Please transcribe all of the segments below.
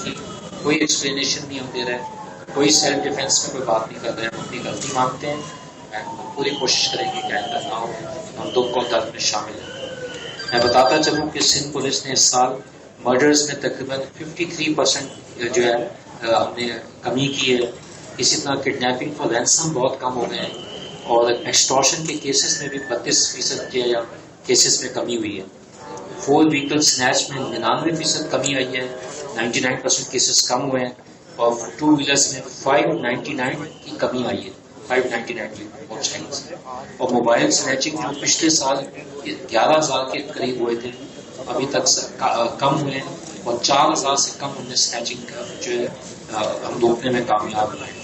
کی کوئی ایکسپلینیشن نہیں ہم دے رہے ہیں، کوئی سیلف ڈیفینس میں کوئی بات نہیں کر رہے ہیں، ہم اپنی غلطی مانتے ہیں اینڈ پوری کوشش کریں گے کہ آئندہ نہ ہو، ہم دکھ اور درد میں شامل ہیں۔ میں بتاتا چلوں کہ سندھ پولیس نے اس سال مرڈرز میں تقریباً 53% جو ہے ہم نے کمی کی ہے۔ اسی طرح کڈنیپنگ فار رینسم بہت کم ہو گئے ہیں، اور ایکسٹورشن کے کیسز میں بھی 32% کے کیسز میں کمی ہوئی ہے۔ 4 وہیکل سنیچ میں 99% کمی آئی ہے، 99% کیسز کم ہوئے ہیں، اور 2 ویلرس میں 599 کی کمی آئی ہے، 599 کی اور موبائل سنیچنگ جو پچھلے سال 11,000 کے قریب ہوئے تھے ابھی تک کم ہوئے ہیں، اور 4,000 سے کم ہم نے سنیچنگ جو ہے ہم روکنے میں کامیاب ہوئے ہیں۔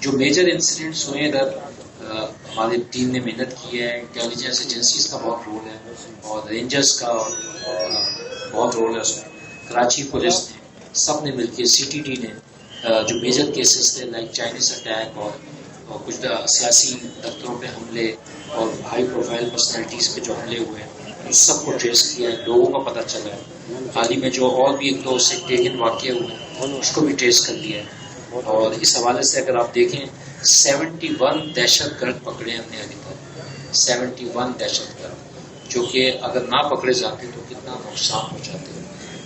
جو میجر انسیڈنٹس ہوئے ہیں ادھر ہماری ٹیم نے محنت کی ہے، انٹیلیجنس ایجنسیز کا بہت رول ہے اور رینجرز کا بہت رول ہے اس میں، کراچی پولیس نے، سب نے مل کے، سی ٹی ڈی نے جو میجر کیسز تھے لائک چائنیز اٹیک اور کچھ سیاسی دفتروں پہ حملے اور ہائی پروفائل پرسنالٹیز پہ جو حملے ہوئے ہیں اس سب کو ٹریس کیا ہے، لوگوں کا پتہ چلا ہے، حال ہی میں جو اور بھی 1-2 سیکٹیرین واقعے ہوئے ہیں اس کو بھی ٹریس کر لیا ہے۔ اور اس حوالے سے اگر آپ دیکھیں 71 دہشت گرد پکڑے ہم نے ابھی تک، 71 دہشت گرد، جو کہ اگر نہ پکڑے جاتے تو کتنا نقصان ہو جاتے۔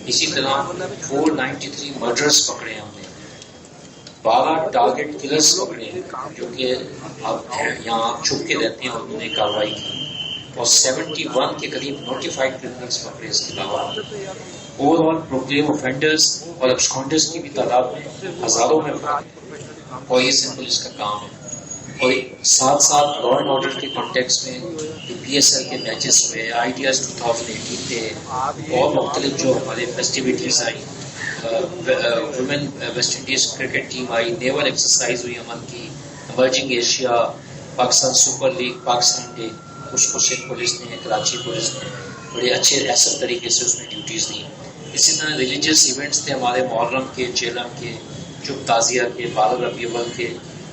اسی طرح 493 مرڈرز پکڑے ہم نے، 12 ٹارگٹ کلرز پکڑے ہیں جو کہ اب یہاں چھپ کے رہتے ہیں اور انہوں نے کارروائی کی، اور 71 کے قریب نوٹیفائڈ کرمنلز پکڑے۔ اس کے علاوہ اوور آل پروکلیم اوفینڈرز اور ابسکانڈرز کی بھی تعداد میں ہزاروں میں فرق ہے، اور یہ سندھ پولیس کا کام ہے۔ اور ساتھ ساتھ لا اینڈ آرڈر کے کانٹیکس میں جو پی ایس ایل کے میچز ہوئے، آئیڈیاز 2018 پہ، اور مختلف جو ہمارے فیسٹیوٹیز آئی، women West Indies cricket team آئی، نیول ایکسرسائز ہوئی امن کی، emerging Asia, Pakistan super league, Pakistan day, اس کو سندھ پولیس نے، کراچی پولیس نے بڑے اچھے ایسا طریقے سے اس میں ڈیوٹیز دی۔ اسی طرح ریلیجیس ایونٹس تھے ہمارے، محرم کے، چیلم کے، چپ تعزیہ کے، 12 ربیع الاول کے،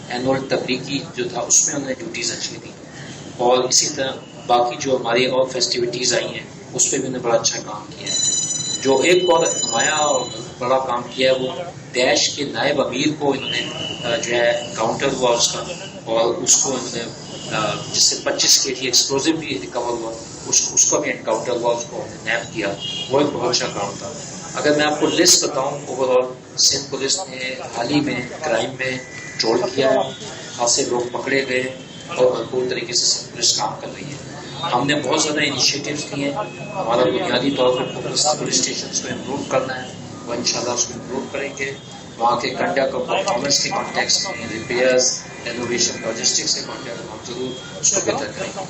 اینول تبلیغی جو تھا اس میں ہم نے ڈیوٹیز اچھی دی، اور اسی طرح باقی جو ہماری اور فیسٹیوٹیز آئی ہیں اس پہ بھی انہوں نے بڑا اچھا کام کیا ہے۔ جو ایک اور نمایاں اور بڑا کام کیا ہے وہ دیش کے نائب امیر کو انہوں نے جو ہے انکاؤنٹر ہوا اس کا، اور اس کو انہوں نے جس سے 25 kg ایکسپلوزو بھی ریکور ہوا، اس کا بھی انکاؤنٹر ہوا، اس کو نیب کیا، وہ ایک بہت اچھا کام تھا۔ اگر میں آپ کو لسٹ بتاؤں اوور آل سندھ پولیس نے حال ہی میں کرائم میں کنٹرول کیا ہے، خاصے لوگ پکڑے گئے اور بھرپور طریقے سے سندھ پولیس کام کر رہی ہے۔ ہم نے بہت زیادہ انیشیٹوز لیے ہیں، ہمارا بنیادی طور پر پولیس اسٹیشنز کو امپروو کرنا ہے، وہ انشاءاللہ اس کو امپروو کریں گے، وہاں کے کنڈکٹ اور پرفارمنس کے کانٹیکس میں، ریپیئرز، رینوویشن، لاجسٹکس کے کانٹیکٹ میں ہم ضرور اس کو بہتر کریں گے۔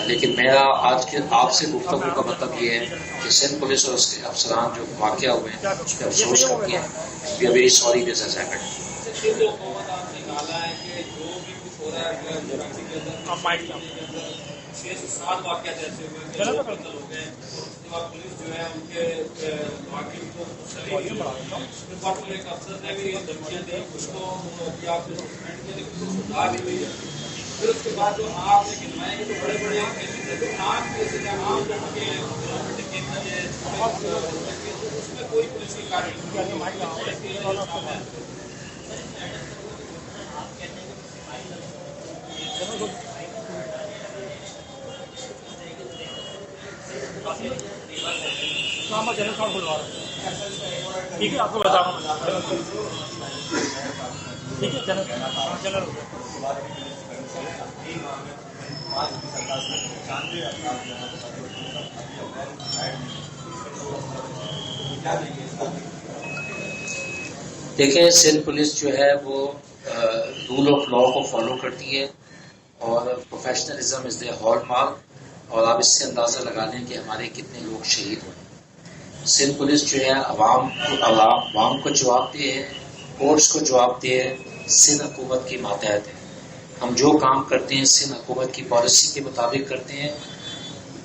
لیکن میرا آج کے آپ سے گفتگو کا مطلب یہ ہے کہ سندھ پولیس اور اس کے افسران جو واقعہ ہوئے ہیں اس پہ افسوس کرتی ہیں۔ We are very sorry this has happened. واقعات ایسے ہوئے ہیں قتل ہو گئے، اس کے بعد پولیس جو ہے ان کے واقعی کو ایک افسر نے بھی دھمکیاں دی، اس کو آپ نے سسپینڈ کیا لیکن اس کو سزا بھی ہوئی ہے۔ پھر اس کے بعد جو آپ نے گنوائے ہیں تو بڑے بڑے عام کیسز ہیں، عام لوگوں کے اس میں کوئی پولیس کی کارروائی ٹھیک ہے، آپ کو بتاؤں ٹھیک ہے چلو دیکھیں سندھ پولیس جو ہے وہ رول آف لا کو فالو کرتی ہے، اور پروفیشنلزم از دا ہال مارک، اور آپ اس سے اندازہ لگا لیں کہ ہمارے کتنے لوگ شہید ہوئے۔ سندھ پولیس جو ہے عوام کو جواب دہ ہے، کورٹس کو جواب دہ ہے، سندھ حکومت کی ماتحت ہے۔ ہم جو کام کرتے ہیں سندھ حکومت کی پالیسی کے مطابق کرتے ہیں،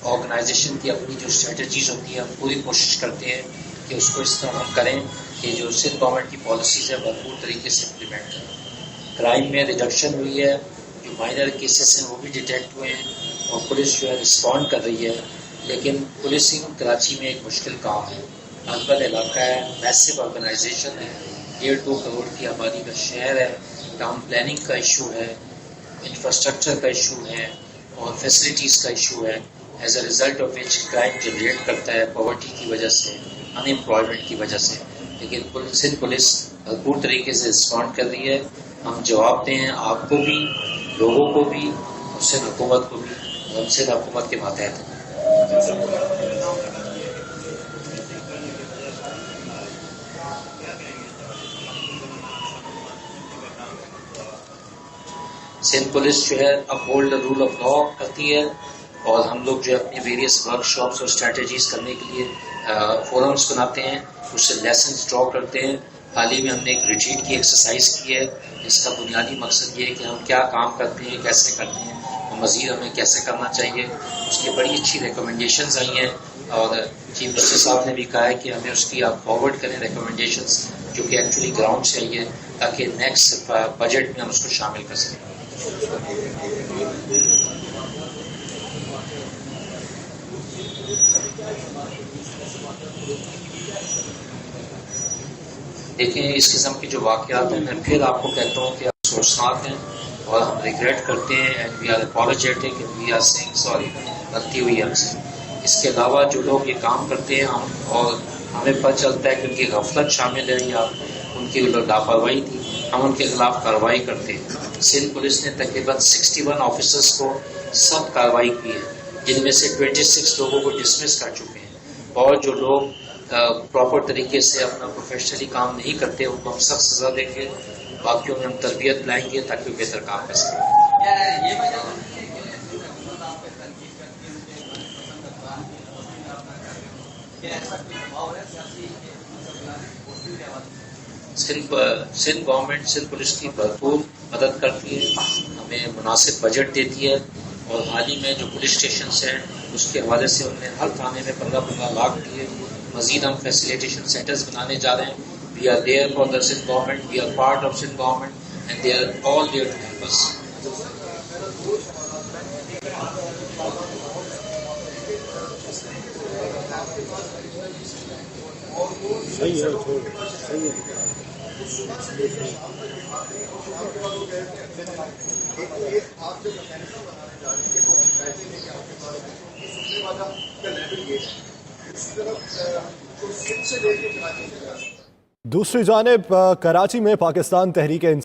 آرگنائزیشن کی اپنی جو اسٹریٹجیز ہوتی ہیں ہم پوری کوشش کرتے ہیں کہ اس کو اس طرح ہم کریں کہ جو سندھ گورنمنٹ کی پالیسیز ہے بھرپور طریقے سے امپلیمنٹ کریں۔ کرائم میں ریڈکشن ہوئی ہے، جو مائنر کیسز ہیں وہ بھی ڈیٹیکٹ ہوئے ہیں، اور پولیس جو ہے رسپونڈ کر رہی ہے، لیکن پولیسنگ کراچی میں ایک مشکل کام ہے، اربن علاقہ ہے, میسو آرگنائزیشن ہے, 1.5-2 کروڑ کی آبادی کا شہر ہے. ٹاؤن پلاننگ کا ایشو ہے, انفراسٹرکچر کا ایشو ہے اور فیسلٹیز کا ایشو ہے. As a result of which crime generate کرتا ہے پاورٹی کی وجہ سے, ان امپلائمنٹ کی وجہ سے. لیکن سندھ پولیس بھرپور طریقے سے رسپونڈ کر رہی ہے. ہم جواب دیں ہیں آپ کو بھی, لوگوں کو بھی, اور سندھ حکومت کو بھی. ہم سندھ حکومت کے ماتحت ہیں. سندھ پولیس جو ہے اب ہولڈ رول آف لا کرتی ہے, اور ہم لوگ جو ہے اپنی ویریس ورک شاپس اور اسٹریٹجیز کرنے کے لیے فورمس بناتے ہیں, اس سے لیسنس ڈرا کرتے ہیں. حال ہی میں ہم نے ایک ریٹریٹ کی ایکسرسائز کی ہے. اس کا بنیادی مقصد یہ ہے کہ ہم کیا کام کرتے ہیں, کیسے کرتے ہیں, اور مزید ہمیں کیسے کرنا چاہیے. اس کی بڑی اچھی ریکمنڈیشنز آئی ہیں, اور چیف منسٹر صاحب نے بھی کہا ہے کہ ہمیں اس کی آپ فارورڈ کریں ریکمنڈیشنز, جو کہ ایکچولی گراؤنڈ سے آئی ہے, تاکہ نیکسٹ بجٹ میں ہم اس کو شامل کر سکیں. دیکھیں اس قسم کے جو واقعات ہیں, میں پھر آپ کو کہتا ہوں کہ افسوسناک ہیں, اور ہم ریگریٹ کرتے ہیں, and we are apologetic, and we are saying sorry, غلطی ہوئی ہم سے. اس کے علاوہ جو لوگ یہ کام کرتے ہیں ہم, اور ہمیں پتہ چلتا ہے کہ ان کی غفلت شامل ہے یا ان کی لاپرواہی تھی, ہم ان کے خلاف کارروائی کرتے ہیں. سندھ پولیس نے تقریباً 61 آفیسرس کو سخت کارروائی کی ہے, جن میں سے 26 لوگوں کو ڈسمس کر چکے ہیں. اور جو لوگ پراپر طریقے سے اپنا پروفیشنلی کام نہیں کرتے ان کو ہم سخت سزا دیں گے. باقیوں میں ہم تربیت لائیں گے تاکہ وہ بہتر کام کر سکیں. سندھ گورنمنٹ سندھ پولیس کی بھرپور مدد کرتی ہے, ہمیں مناسب بجٹ دیتی ہے, اور حال ہی میں جو پولیس اسٹیشنز ہیں اس کے حوالے سے انہوں نے ہر تھانے میں 15 لاکھ دیے. مزید ہم فیسیلیٹیشن سینٹرز بنانے جا رہے ہیں. We are there for the Sindh government, we are part of Sindh government, and they are all there to help us. صحیح ہے. دوسری جانب کراچی میں پاکستان تحریک